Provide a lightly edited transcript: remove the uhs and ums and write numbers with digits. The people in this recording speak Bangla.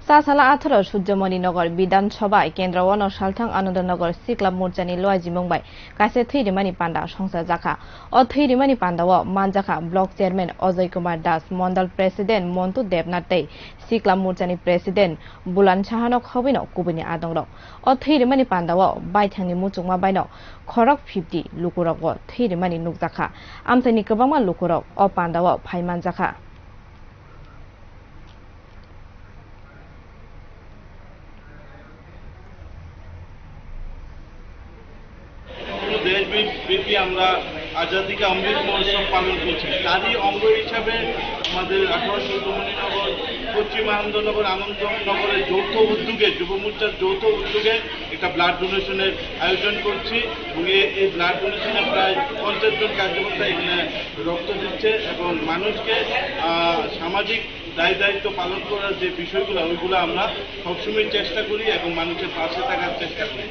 চাচালা 18 সূর্যমণিনগর বিধানসভায় কেন্দ্র ওয়ান সালথাং আনন্দনগর সিক্লাব মোর্চানি লয়াজি মুংবাই কাছে থৈরিমানি পান্ডা সংসার জাখা ও থৈরিমানি পান্ডাও মানজাখা block chairman Ajay Kumar Das Mandal president Montu Debnath তৈ সিক্লাব মোর্চানি প্রেসিডেন্ট বুলান সাহানক হবিনো কুবিনি আদংরক ও থৈরিমানি পান্ডাও বাইথাংনি মুচুংমা বাইনো খরক 50 লুকুরক থৈরিমানি নুকজাখা আমসাইনি गोबांमा लुकुरक ও পান্ডাও ফাইমান জাখা দেশব্যাপী আমরা আজাদী কা অমৃত মহোৎসব পালন করছি। তারই অঙ্গ হিসাবে আমাদের 18 সূর্যমণিনগর পশ্চিম আনন্দনগর আনন্দনগরের যৌথ উদ্যোগে যুব মোর্চার যৌথ উদ্যোগে একটা ব্লাড ডোনেশনের আয়োজন করছি এবং এই ব্লাড ডোনেশনে প্রায় 50 জন কার্যকর্তা এখানে রক্ত দিচ্ছে এবং মানুষকে সামাজিক দায়িত্ব পালন করার যে বিষয়গুলো ওইগুলো আমরা সবসময় চেষ্টা করি এবং মানুষের পাশে থাকার চেষ্টা করি।